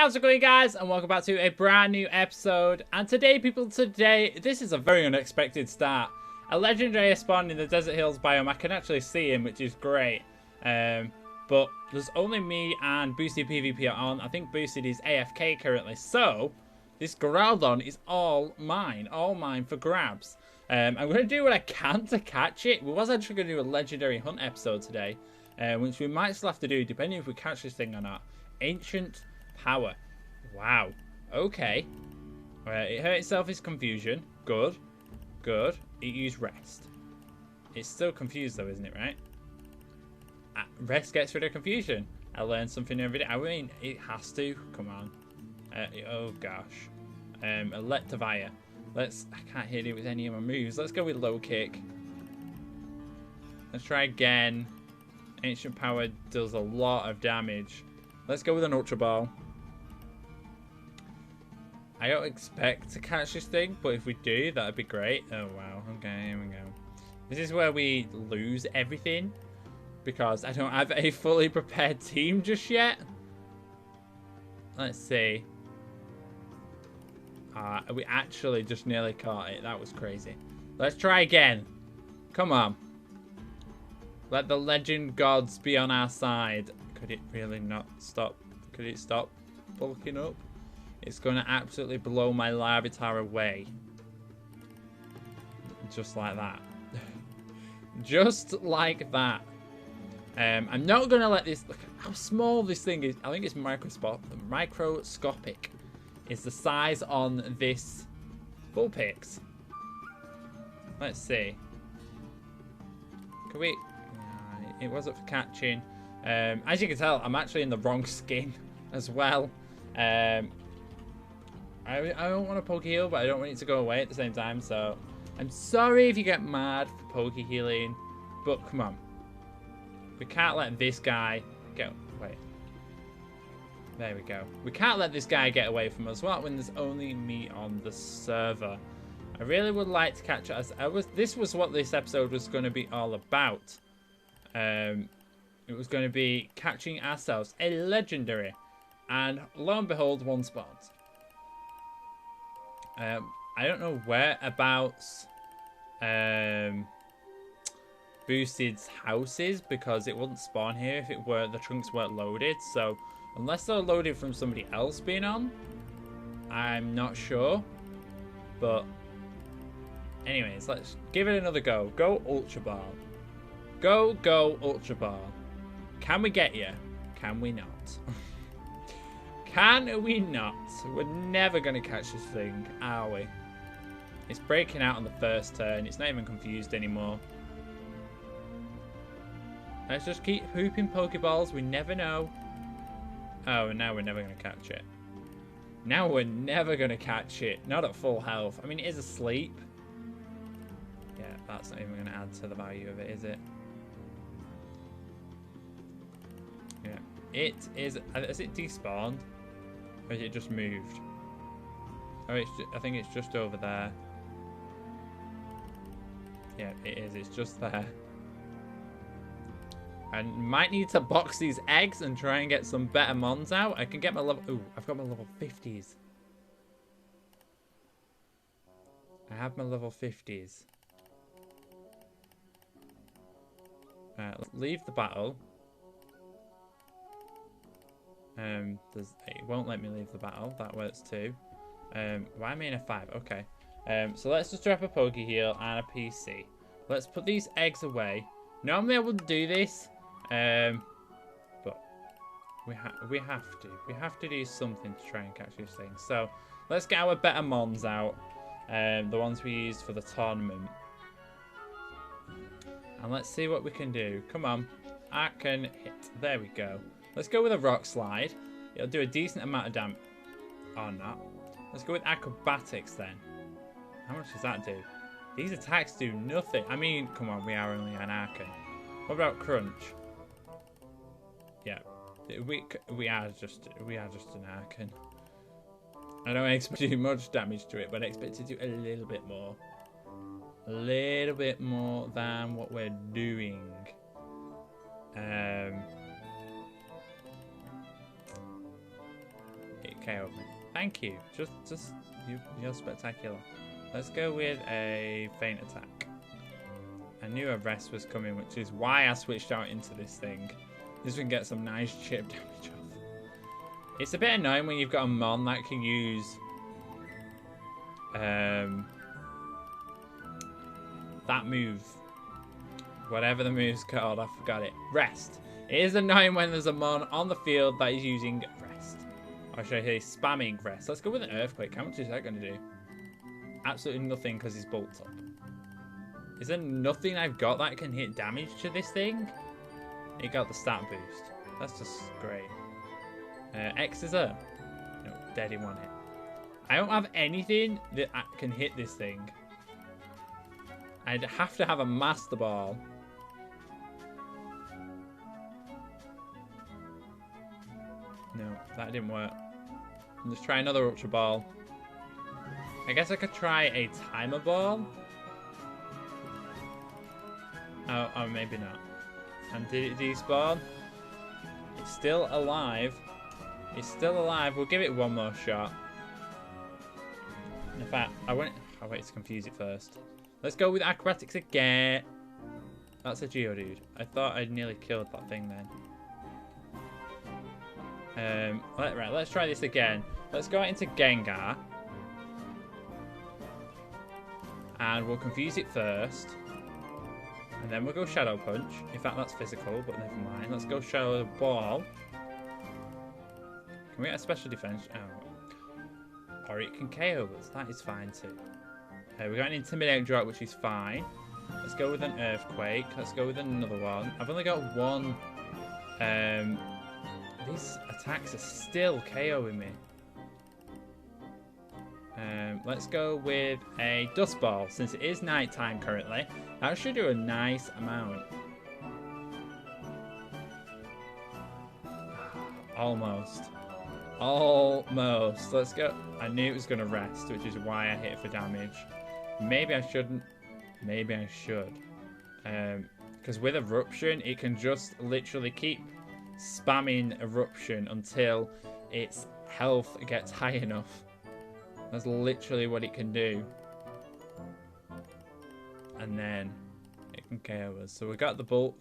How's it going, guys? And welcome back to a brand new episode. And today, people, this is a very unexpected start. A legendary has spawned in the Desert Hills biome. I can actually see him, which is great. But there's only me and Boosted PvP are on. I think Boosted is AFK currently. So, this Groudon is all mine for grabs. I'm going to do what I can to catch it. We was actually going to do a legendary hunt episode today, which we might still have to do, depending if we catch this thing or not. Ancient Power. Wow. Okay. It hurt itself its confusion. Good. Good. It used rest. It's still confused though, isn't it, right? Rest gets rid of confusion. I learned something every day. I mean, it has to. Come on. Oh, gosh. Electivire. I can't hit it with any of my moves. Let's go with low kick. Let's try again. Ancient Power does a lot of damage. Let's go with an Ultra Ball. I don't expect to catch this thing, but if we do, that'd be great. Oh, wow. Okay, here we go. This is where we lose everything, because I don't have a fully prepared team just yet. Let's see. We actually just nearly caught it. That was crazy. Let's try again. Come on. Let the legend gods be on our side. Could it really not stop? Could it stop bulking up? It's going to absolutely blow my Larvitar away. Just like that. Just like that. I'm not going to let this... Look how small this thing is. I think it's microscopic. It's the size on this Vulpix. Let's see. Can we... It wasn't for catching. As you can tell, I'm actually in the wrong skin as well. I don't want to poke heal, but I don't want it to go away at the same time. So I'm sorry if you get mad for poke healing, but come on. We can't let this guy get... Wait. There we go. We can't let this guy get away from us. What when there's only me on the server? I really would like to catch us. This was what this episode was going to be all about. It was going to be catching ourselves a legendary, and lo and behold, one spawns. I don't know whereabouts Boosted's house is, because it wouldn't spawn here if the trunks weren't loaded. So unless they're loaded from somebody else being on, I'm not sure. But anyways, let's give it another go. Go Ultra Ball. Go Ultra Ball. Can we get you? Can we not? Can we not? We're never going to catch this thing, are we? It's breaking out on the first turn. It's not even confused anymore. Let's just keep hooping Pokeballs. We never know. Oh, and now we're never going to catch it. Now we're never going to catch it. Not at full health. I mean, it is asleep. Yeah, that's not even going to add to the value of it, is it? Yeah. It is... Has it despawned? Or is it just moved? Oh, I think it's just over there. Yeah, it is. It's just there. I might need to box these eggs and try and get some better mons out. I can get my level... Ooh, I've got my level 50s. I have my level 50s. Alright, let's leave the battle. It won't let me leave the battle. That works too. Why am I in a 5? Okay. So let's just drop a Poke Heal and a PC. Let's put these eggs away. Normally I wouldn't do this, but we have to do something to try and catch this thing. So let's get our better mons out, the ones we used for the tournament, and let's see what we can do. Come on, I can hit. There we go. Let's go with a Rock Slide. It'll do a decent amount of damage. Or not. Let's go with Acrobatics then. How much does that do? These attacks do nothing. I mean, come on, we are only an Arcan. What about Crunch? Yeah, we are just an Arcan. I don't expect to do much damage to it, but I expect to do a little bit more. A little bit more than what we're doing. KO me. Thank you. You're spectacular. Let's go with a feint attack. I knew a rest was coming, which is why I switched out into this thing. This we can get some nice chip damage off. It's a bit annoying when you've got a Mon that can use that move. Whatever the move's called, I forgot it. Rest. It is annoying when there's a Mon on the field that is using rest. Or should I say spamming rest? Let's go with an Earthquake. How much is that going to do? Absolutely nothing because he's bulked up. Is there nothing I've got that can hit damage to this thing? It got the stat boost. That's just great. X is a... No, dead in one hit. I don't have anything that can hit this thing. I'd have to have a Master Ball. No, that didn't work. Let's try another Ultra Ball. I guess I could try a Timer Ball. Oh, maybe not. And did it despawn? It's still alive. It's still alive. We'll give it one more shot. In fact, I wait to confuse it first. Let's go with Acrobatics again. That's a Geodude. I thought I'd nearly killed that thing then. Right, let's try this again. Let's go into Gengar. And we'll confuse it first. And then we'll go Shadow Punch. In fact, that's physical, but never mind. Let's go Shadow Ball. Can we get a special defense? Oh. Or it can KO us. That is fine too. We got an Intimidate Drop, which is fine. Let's go with an Earthquake. Let's go with another one. I've only got one. These attacks are still KOing me. Let's go with a Dust Ball, since it is nighttime currently. That should do a nice amount. Almost. Almost. Let's go. I knew it was going to rest, which is why I hit for damage. Maybe I shouldn't. Maybe I should. Because with Eruption, it can just literally keep spamming Eruption until its health gets high enough. That's literally what it can do. And then it can KO us. So we got the bulk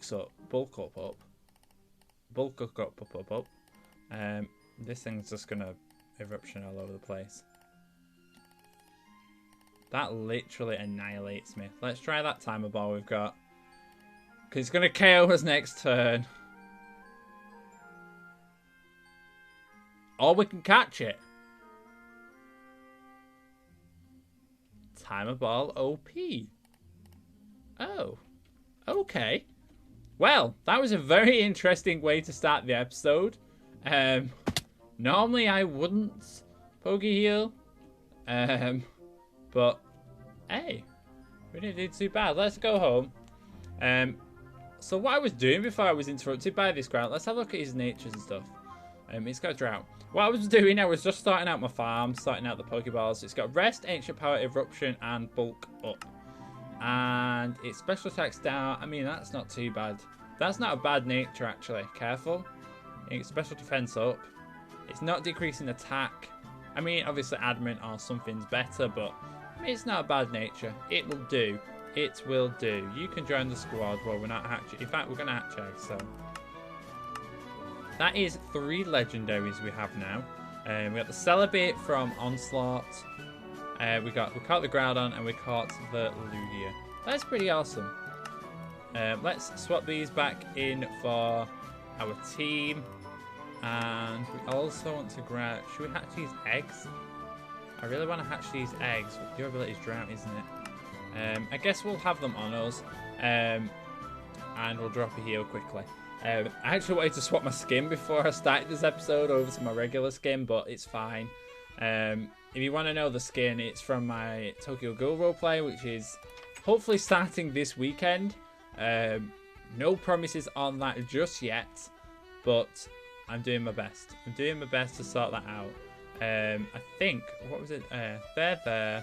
up. This thing's just gonna Eruption all over the place. That literally annihilates me. Let's try that Timer Ball we've got. Because it's gonna KO us next turn. Or we can catch it. Timer Ball OP. Oh. Okay. Well, that was a very interesting way to start the episode. Normally I wouldn't Pokeheal. But, hey. We didn't do too bad. Let's go home. So what I was doing before I was interrupted by this Groudon, let's have a look at his natures and stuff. It's got Drought. What I was doing, I was just starting out my farm, starting out the Pokeballs. It's got Rest, Ancient Power, Eruption, and Bulk up. And its special attack's down. I mean, that's not too bad. That's not a bad nature, actually. Careful. Its special defense up. It's not decreasing attack. I mean, obviously Adamant or something's better, but I mean, it's not a bad nature. It will do. It will do. You can join the squad. Well, we're not hatching. In fact, we're going to hatch eggs, so... That is 3 legendaries we have now. We got the Celebrate from Onslaught. We caught the Groudon and we caught the Lugia. That's pretty awesome. Let's swap these back in for our team. And we also want to grab... Should we hatch these eggs? I really want to hatch these eggs. Durability is Drought, isn't it? I guess we'll have them on us. And we'll drop a heal quickly. I actually wanted to swap my skin before I started this episode over to my regular skin, but it's fine. If you want to know the skin, it's from my Tokyo Ghoul roleplay, which is hopefully starting this weekend. No promises on that just yet, but I'm doing my best. I'm doing my best to sort that out. I think, what was it? There.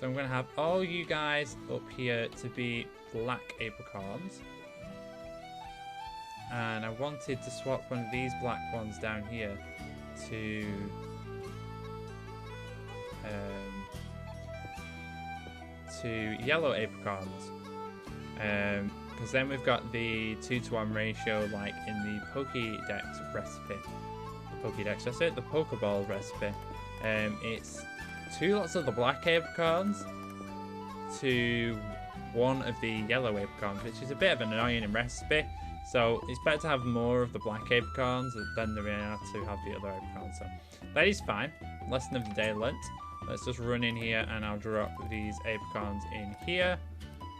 So I'm going to have all you guys up here to be black apricorns. And I wanted to swap one of these black ones down here to yellow apricorns. Because then we've got the 2-to-1 ratio like in the Pokédex recipe. The Pokeball recipe. It's 2 lots of the black apricorns to 1 of the yellow apricorns, which is a bit of an annoying recipe. So it's better to have more of the black apricorns than there are to have the other apricorns. So that is fine. Lesson of the day learnt. Let's just run in here and I'll drop these apricorns in here.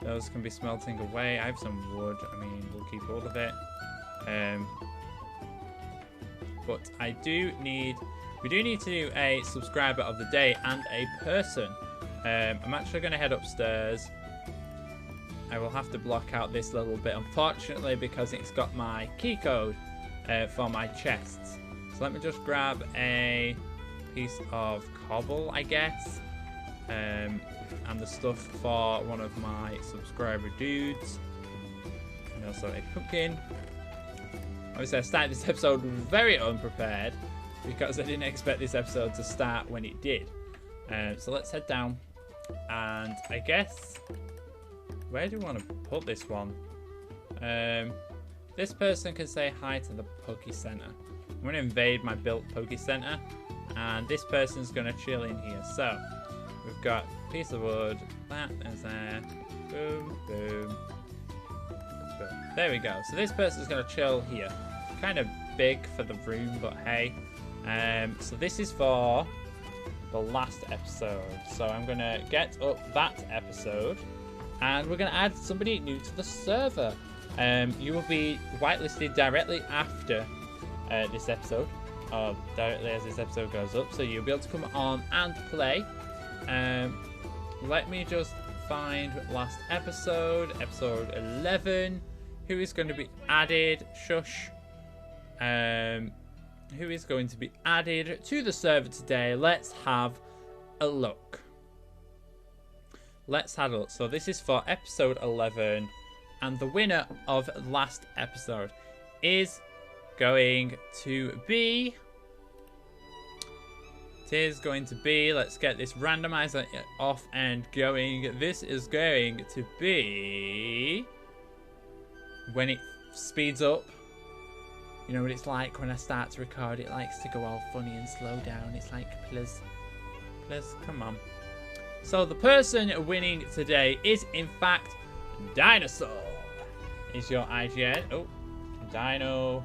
Those can be smelting away. I have some wood. I mean, we'll keep all of it. But we do need to do a subscriber of the day and a person. I'm actually going to head upstairs. I will have to block out this little bit, unfortunately, because it's got my key code for my chests. So let me just grab a piece of cobble, I guess. And the stuff for one of my subscriber dudes. And also a pumpkin. Obviously, I started this episode very unprepared because I didn't expect this episode to start when it did. So let's head down. And I guess, where do we want to put this one? This person can say hi to the Poke Center. I'm going to invade my built Poke Center. And this person's going to chill in here. So, we've got a piece of wood. That is there. Boom, boom, boom. There we go. So this person's going to chill here. Kind of big for the room, but hey. So this is for the last episode. So I'm going to get up that episode. And we're going to add somebody new to the server. You will be whitelisted directly after this episode. Or directly as this episode goes up. So you'll be able to come on and play. Let me just find last episode. Episode 11. Who is going to be added? Shush. Who is going to be added to the server today? Let's have a look. Let's have a look. So this is for episode 11. And the winner of last episode is going to be... It is going to be... Let's get this randomizer off and going. This is going to be... When it speeds up. You know what it's like when I start to record. It likes to go all funny and slow down. It's like, please, come on. So the person winning today is, in fact, Dinosaur. Is your IGN? Oh, Dino.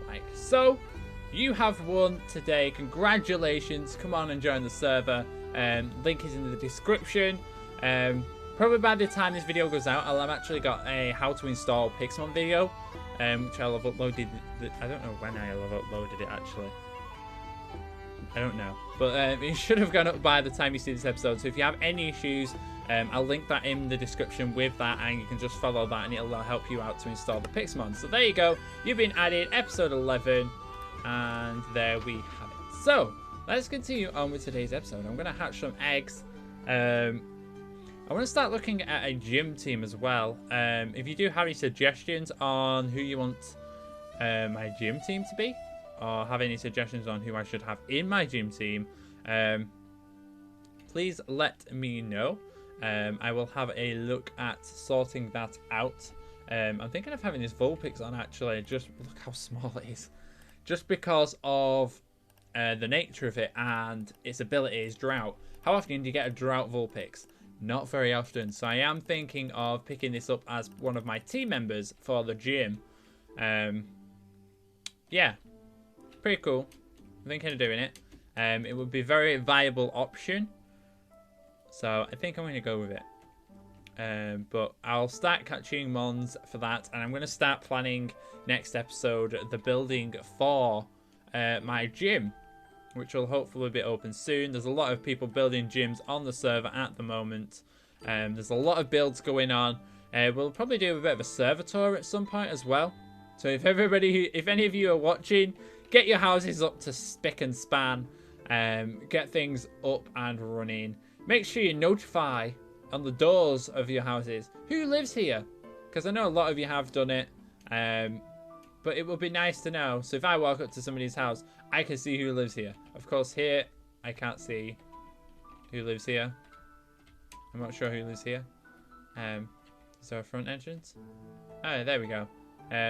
Like so. You have won today. Congratulations. Come on and join the server. Link is in the description. Probably by the time this video goes out, I'll have actually got a how to install Pixelmon video, which I'll have uploaded. I don't know when I'll have uploaded it actually. I don't know. But it should have gone up by the time you see this episode. So if you have any issues, I'll link that in the description with that, and you can just follow that and it'll help you out to install the Pixelmon. So there you go. You've been added, episode 11, and there we have it. So let's continue on with today's episode. I'm going to hatch some eggs. I want to start looking at a gym team as well. If you do have any suggestions on who you want my gym team to be, or have any suggestions on who I should have in my gym team, please let me know. I will have a look at sorting that out. I'm thinking of having this Vulpix on actually. Just look how small it is. Just because of the nature of it and its ability is drought. How often do you get a drought Vulpix? Not very often. So I am thinking of picking this up as one of my team members for the gym. Yeah. Pretty cool. I'm thinking of doing it. It would be a very viable option. So I think I'm going to go with it. But I'll start catching mons for that. And I'm going to start planning next episode the building for my gym, which will hopefully be open soon. There's a lot of people building gyms on the server at the moment. There's a lot of builds going on. We'll probably do a bit of a server tour at some point as well. So if any of you are watching, get your houses up to spick and span. Get things up and running. Make sure you notify on the doors of your houses who lives here, because I know a lot of you have done it. but it would be nice to know. So if I walk up to somebody's house, I can see who lives here. Of course, here, I can't see who lives here. I'm not sure who lives here. Is there a front entrance? Oh, there we go.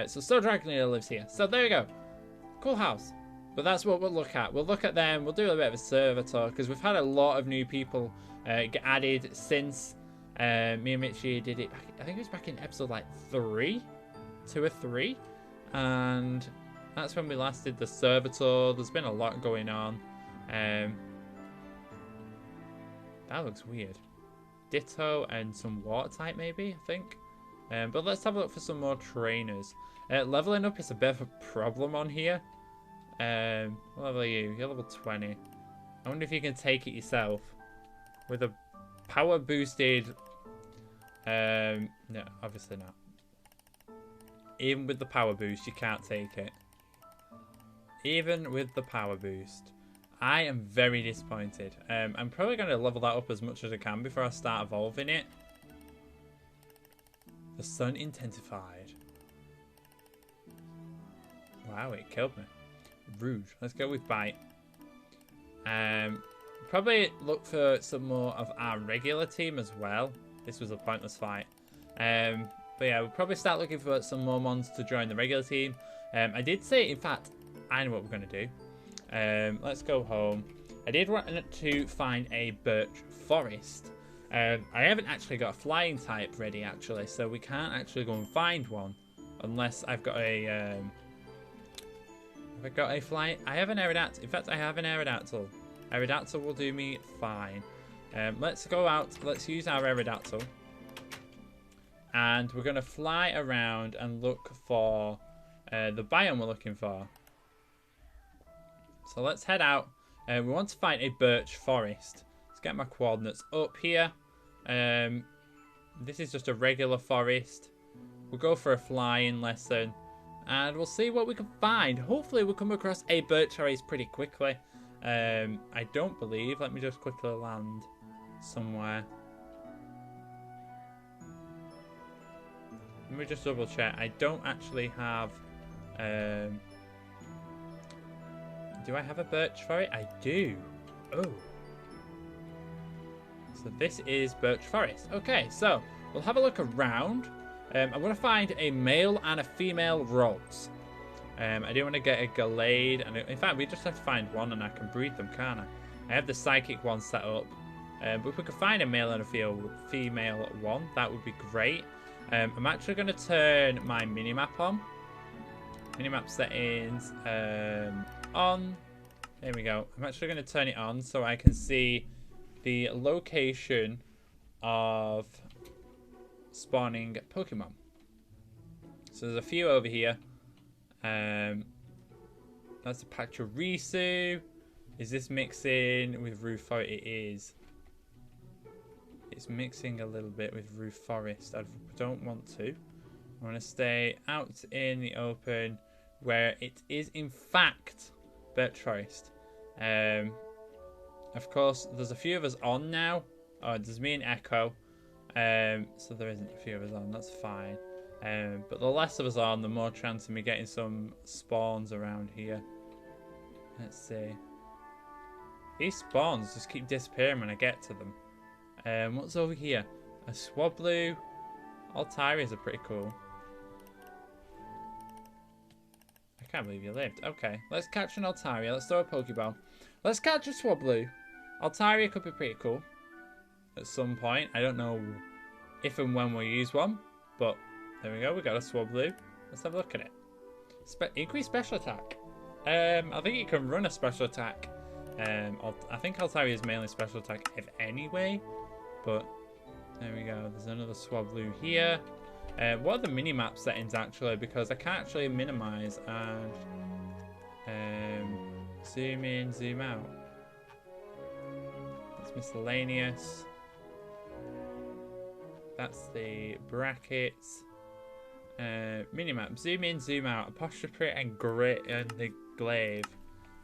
So Star Dragon Leader lives here. So there we go. Cool house. But that's what we'll look at. We'll look at them. We'll do a bit of a server tour because we've had a lot of new people get added since me and Mitchie did it. I think it was back in episode like 2 or 3. And that's when we last did the server tour. There's been a lot going on. That looks weird. Ditto and some water type maybe, I think. But let's have a look for some more trainers. Leveling up is a bit of a problem on here. What level are you? You're level 20. I wonder if you can take it yourself. With a power boosted... no, obviously not. Even with the power boost, you can't take it. Even with the power boost. I am very disappointed. I'm probably going to level that up as much as I can before I start evolving it. The sun intensified. Wow, it killed me. Rude. Let's go with bite. Probably look for some more of our regular team as well. This was a pointless fight. But yeah, we'll probably start looking for some more mons to join the regular team. I did say, in fact, I know what we're going to do. Let's go home. I did want to find a birch forest. I haven't actually got a flying type ready, actually, so we can't actually go and find one unless I've got a... have I got a flying... I have an Aerodactyl. In fact, I have an Aerodactyl. Aerodactyl will do me fine. Let's go out. Let's use our Aerodactyl. And we're going to fly around and look for the biome we're looking for. So let's head out. We want to find a birch forest. Let's get my coordinates up here. This is just a regular forest. We'll go for a flying lesson. And we'll see what we can find. Hopefully we'll come across a birch forest pretty quickly. I don't believe. Let me just quickly land somewhere. Let me just double check. I don't actually have... do I have a birch forest? I do. Oh. So this is birch forest. Okay, so we'll have a look around. I'm going to find a male and a female Rolls. I do want to get a Gallade. And in fact, we just have to find one and I can breed them, can't I? I have the psychic one set up. But if we could find a male and a female one, that would be great. I'm actually going to turn my minimap on. Minimap settings on. There we go. I'm actually going to turn it on so I can see the location of spawning Pokemon. So there's a few over here. That's a Pachirisu. Is this mixing with Roof Forest? It is. It's mixing a little bit with Roof Forest. I don't want to. I want to stay out in the open where it is in fact birch forest. Of course, there's a few of us on now. Oh, there's me and Echo. So there isn't a few of us on. That's fine. But the less of us on, the more chance of me getting some spawns around here. Let's see. These spawns just keep disappearing when I get to them. What's over here? A Swablu. Altarias are pretty cool. I can't believe you lived. Okay, let's catch an Altaria. Let's throw a Pokeball. Let's catch a Swablu. Altaria could be pretty cool at some point. I don't know if and when we'll use one, but there we go. We got a Swablu. Let's have a look at it. Increase special attack. I think you can run a special attack. I think Altaria is mainly special attack, if anyway. But there we go. There's another Swablu here. What are the minimap settings actually? Because I can't actually minimize and zoom in, zoom out. That's miscellaneous. That's the brackets. Minimap. Zoom in, zoom out. Apostrophe and grit and the glaive.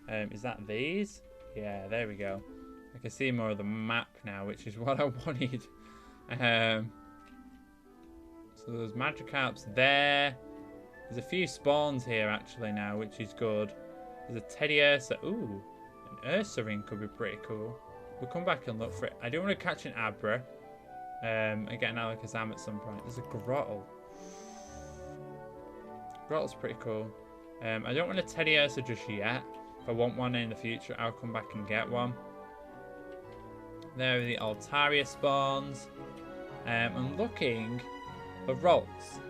Is that these? Yeah, there we go. I can see more of the map now, which is what I wanted. So there's Magikarps there. There's a few spawns here actually now, which is good. There's a Teddy Ursa. Ooh, an Ursa ring could be pretty cool. We'll come back and look for it. I do want to catch an Abra. And get an Alakazam at some point. There's a Grottle. Grottle's pretty cool. I don't want a Teddy Ursa just yet. If I want one in the future, I'll come back and get one. There are the Altaria spawns. I'm looking for Rolts.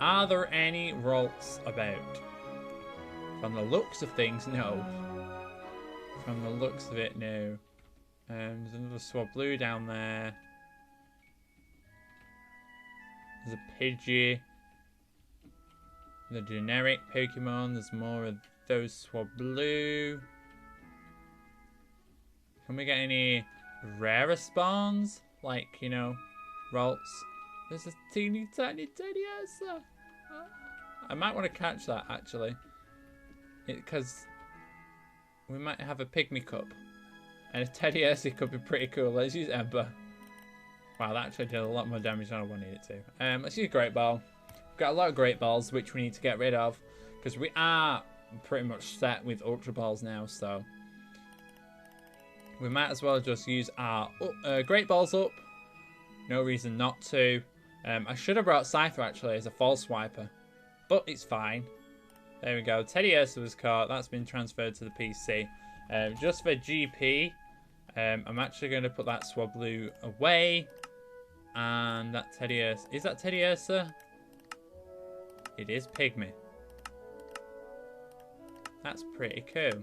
Are there any Rolts about? From the looks of things, no. From the looks of it, no. There's another Swablu down there. There's a Pidgey. The generic Pokemon. There's more of those Swablu. Can we get any rarer spawns? Like, you know, Rolts. There's a teeny tiny Teddy Ursa. I might want to catch that actually. Because we might have a Pygmy Cup. And a Teddy Ursa could be pretty cool. Let's use Ember. Wow, that actually did a lot more damage than I wanted it to. Let's use Great Ball. We've got a lot of Great Balls which we need to get rid of. Because we are pretty much set with Ultra Balls now, so we might as well just use our Great Balls up. No reason not to. I should have brought Scyther actually as a false swiper, but it's fine. There we go. Teddy Ursa was caught. That's been transferred to the PC. Just for GP, I'm actually going to put that Swablu away. And that Teddy Ursa. Is that Teddy Ursa? It is Pygmy. That's pretty cool.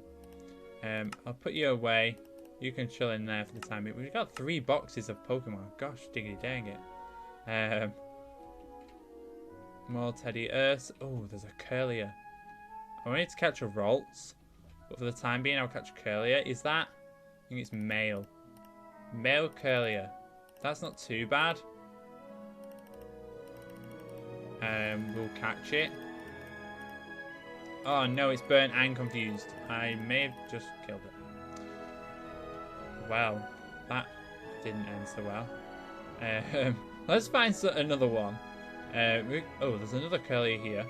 I'll put you away. You can chill in there for the time being. We've got 3 boxes of Pokemon. Gosh, diggity dang it. More Teddy Ursa. Oh, there's a Curlier. I wanted to catch a Rolts, but for the time being, I'll catch Curlier. Is that? I think it's male. Male Curlier. That's not too bad. We'll catch it. Oh no, it's burnt and confused. I may have just killed it. Well, that didn't end so well. Let's find another one. Oh, there's another Curlier here.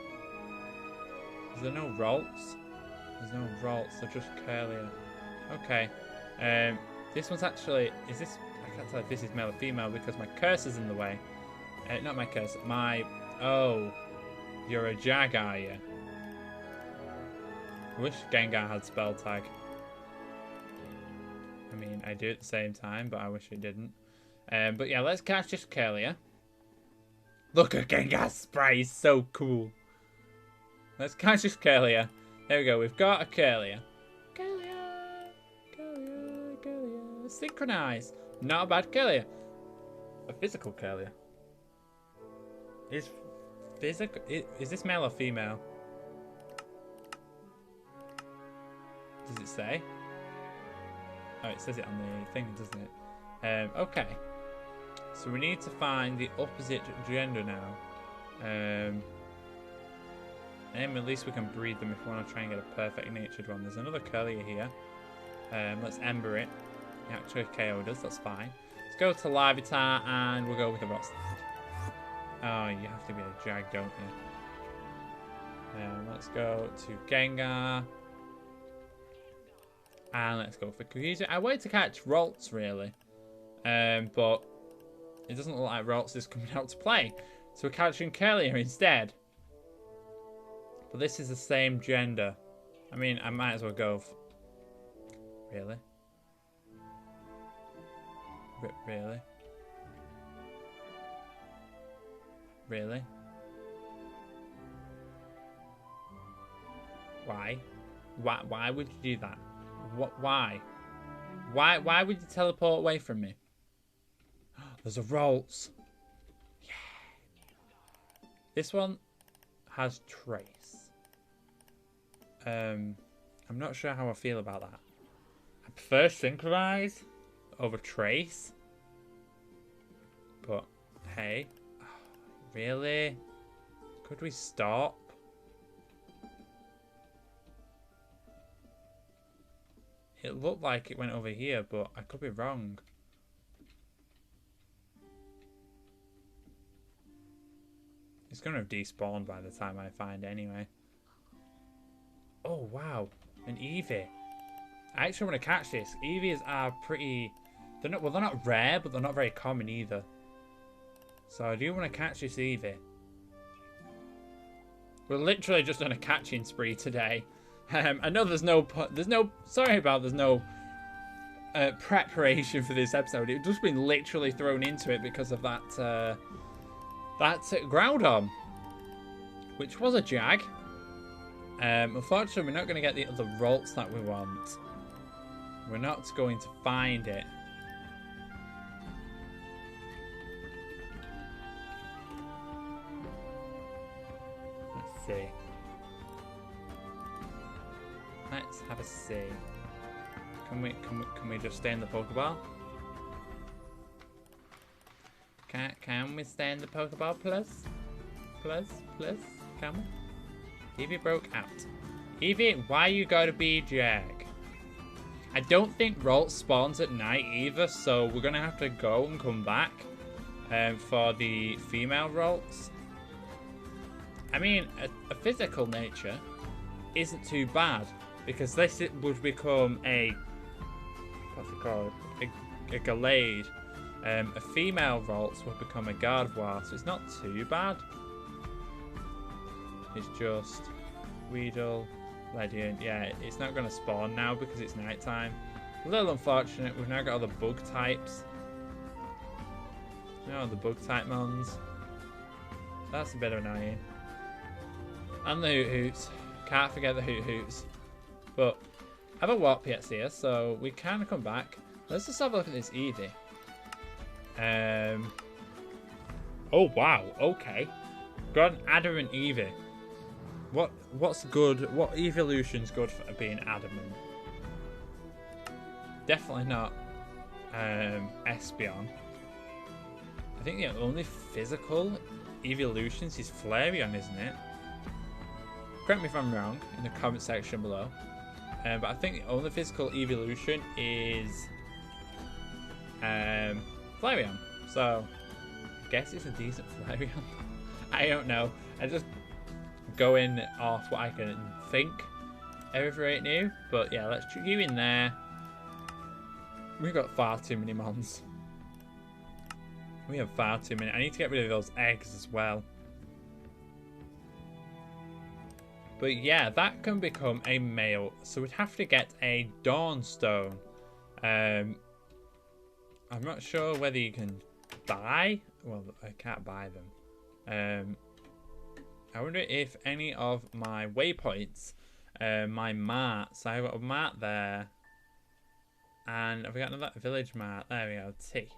Is there no Rolts? There's no Rolts, they're just Curlier. Okay. This one's actually... Is this... I can't tell if this is male or female because my cursor's in the way. Not my cursor. My... Oh. You're a Jag, are you? I wish Gengar had spell tag. I mean, I do at the same time, but I wish it didn't. But yeah, let's catch this Curlier. Look at Gengar's spray, he's so cool. Let's catch this Curlier. There we go, we've got a Curlier. Curlier, Curlier, Curlier. Synchronize. Not a bad Curlier. A physical Curlier. Is this male or female? Does it say? Oh, it says it on the thing, doesn't it? Okay. So we need to find the opposite gender now. And at least we can breed them if we want to try and get a perfect natured one. There's another Curlier here. Let's Ember it. It actually KO'd us, that's fine. Let's go to Larvitar and we'll go with the Rock Slide. Oh, you have to be a Jag, don't you? Let's go to Gengar. And let's go for Cohesion. I wanted to catch Rolts, really. But it doesn't look like Rolts is coming out to play. So we're catching Curlier instead. But this is the same gender. I mean, I might as well go for... Really? Really? Really? Why? Why would you do that? Why? Why would you teleport away from me? There's a Rolts. Yeah. This one has Trace. I'm not sure how I feel about that. I prefer Synchronize over Trace. But hey, really? Could we stop? It looked like it went over here, but I could be wrong. It's going to have despawned by the time I find it anyway. Oh, wow. An Eevee. I actually want to catch this. Eevees are pretty... They're not rare, but they're not very common either. So I do want to catch this Eevee. We're literally just on a catching spree today. I know there's no preparation for this episode. It's just been literally thrown into it because of that Groudon, which was a jag. Unfortunately, we're not going to get the other Rolts that we want. We're not going to find it. Let's see. Let's have a see. Can we just stay in the Pokeball? Can we stay in the Pokeball, please? Please? Can we? Eevee broke out. Eevee, why you gotta be jag? I don't think Rolt spawns at night either, so we're gonna have to go and come back for the female Rolts. I mean, a physical nature isn't too bad, because this would become a... What's it called? A Gallade. A female Rolts would become a Gardevoir, so it's not too bad. It's just Weedle, Ledian. Yeah, it's not going to spawn now because it's nighttime. A little unfortunate. We've now got all the bug types. Oh, the bug type mons. That's a bit annoying. And the Hoot Hoots. Can't forget the Hoot Hoots. But I have a Warp PX here, so we can come back. Let's just have a look at this Eevee. Oh wow, okay. Got an Adamant Eevee. What's good? What evolution's good for being adamant? Definitely not Espeon. I think the only physical evolutions is Flareon, isn't it? Correct me if I'm wrong in the comment section below. But I think the only physical evolution is Flareon. So I guess it's a decent Flareon. I don't know. I just going off what I can think every new. But yeah, let's chuck you in there. We've got far too many mons. We have far too many. I need to get rid of those eggs as well. But yeah, that can become a male. So we'd have to get a Dawnstone. I'm not sure whether you can buy. Well, I can't buy them. I wonder if any of my waypoints, my marts. I've got a mart there. And I've got another village mart. There we go. T.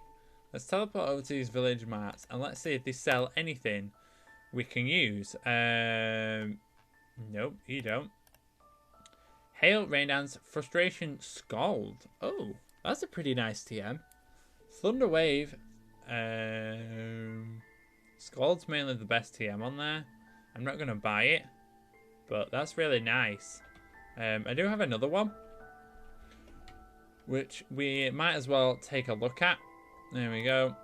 Let's teleport over to these village marts and let's see if they sell anything we can use. Nope, you don't. Hail, Rain Dance, Frustration, Scald. Oh, that's a pretty nice TM. Thunder Wave. Scald's mainly the best TM on there. I'm not going to buy it, but that's really nice. I do have another one, which we might as well take a look at. There we go.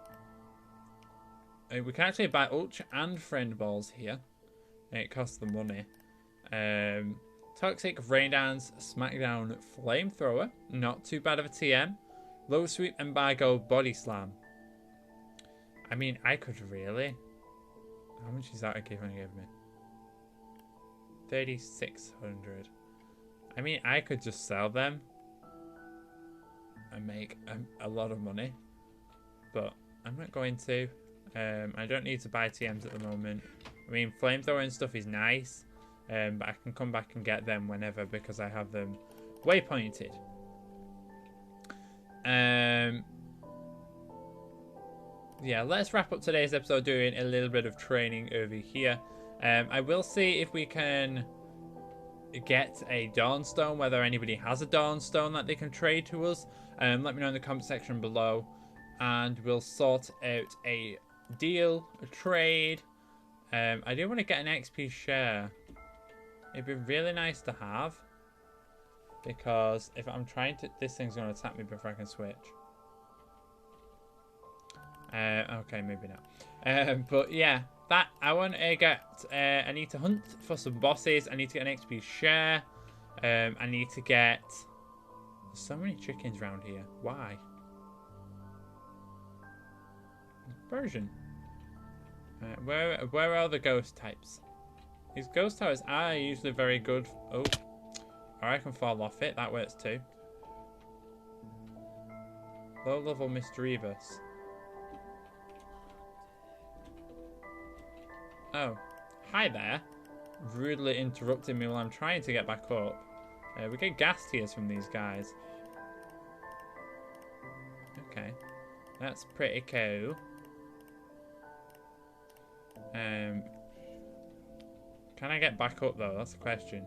We can actually buy Ultra and Friend Balls here. It costs the money. Toxic, Rain Dance, Smackdown, Flamethrower. Not too bad of a TM. Low Sweep, Embargo, Body Slam. I mean, I could really... How much is that going to give me? 3,600. I mean, I could just sell them and make a lot of money. But I'm not going to. I don't need to buy TMs at the moment. I mean, Flamethrower and stuff is nice. But I can come back and get them whenever because I have them waypointed. Yeah, let's wrap up today's episode doing a little bit of training over here. I will see if we can get a Dawnstone, whether anybody has a Dawnstone that they can trade to us. Let me know in the comment section below, and we'll sort out a deal, a trade. I do want to get an XP share. It'd be really nice to have, because if I'm trying to, this thing's going to attack me before I can switch. Okay, maybe not. But yeah, that I want to get. I need to hunt for some bosses. I need to get an XP share. I need to get. There's so many chickens around here. Why? Version. Where are the ghost types? These ghost towers are usually very good. Oh, or I can fall off it. That works too. Low level Misdreavus. Oh, hi there. Rudely interrupting me while I'm trying to get back up. We get gas tears from these guys. Okay, that's pretty cool. Can I get back up though? That's the question.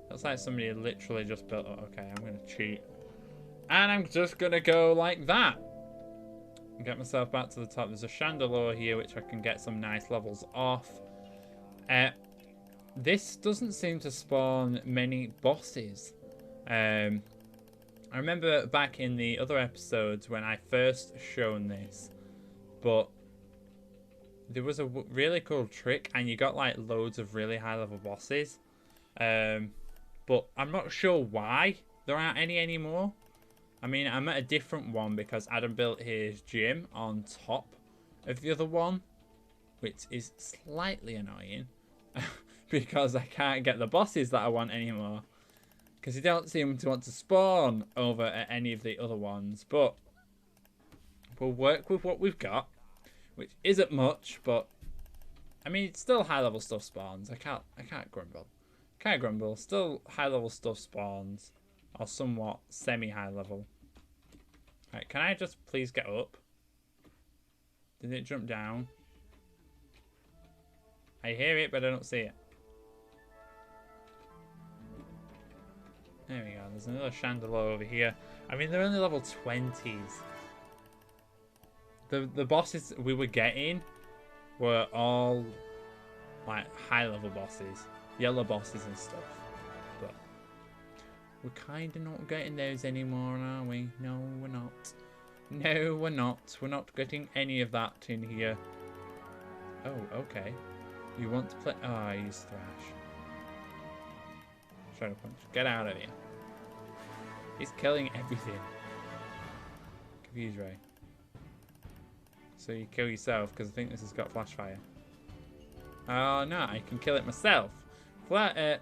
Looks like somebody literally just built. Oh, okay, I'm gonna cheat, and I'm just gonna go like that. Get myself back to the top. There's a chandelier here, which I can get some nice levels off. This doesn't seem to spawn many bosses. I remember back in the other episodes when I first shown this, but there was a really cool trick, and you got like loads of really high level bosses. But I'm not sure why there aren't any anymore. I mean, I'm at a different one because Adam built his gym on top of the other one, which is slightly annoying because I can't get the bosses that I want anymore because you don't seem to want to spawn over at any of the other ones. But we'll work with what we've got, which isn't much, but I mean, it's still high level stuff spawns. I can't grumble. Can't grumble. Still high level stuff spawns, or somewhat semi high level. Right, can I just please get up? Did it jump down? I hear it, but I don't see it. There we go. There's another chandelier over here. I mean, they're only level 20s. The bosses we were getting were all like high level bosses, yellow bosses and stuff. But we're kind of not getting those anymore, are we? No, we're not. No, we're not. We're not getting any of that in here. Oh, okay. You want to play? Oh, he's Thrash. Shadow Punch. Get out of here. He's killing everything. Confuse Ray. So you kill yourself because I think this has got flash fire. Oh no, I can kill it myself. Flame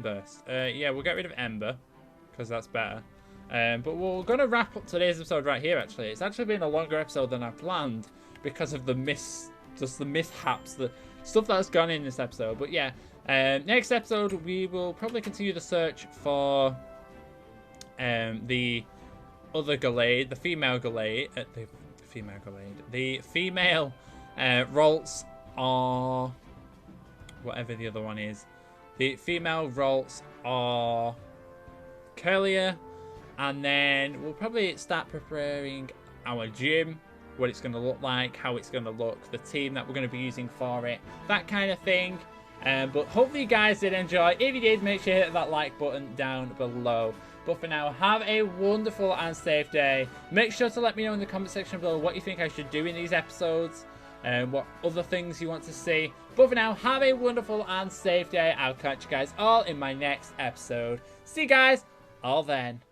burst. Yeah, we'll get rid of Ember because that's better. But we're gonna wrap up today's episode right here. Actually, it's actually been a longer episode than I planned because of the mishaps, the stuff that's gone in this episode. But yeah, next episode we will probably continue the search for the other Gallade, the female Gallade, the female Ralts, or whatever the other one is. The female Ralts are Curlier, and then we'll probably start preparing our gym, what it's going to look like, how it's going to look, the team that we're going to be using for it, that kind of thing. But hopefully you guys did enjoy. If you did, make sure you hit that like button down below. But for now, have a wonderful and safe day. Make sure to let me know in the comment section below what you think I should do in these episodes, and what other things you want to see. But for now, have a wonderful and safe day. I'll catch you guys all in my next episode. See you guys all then.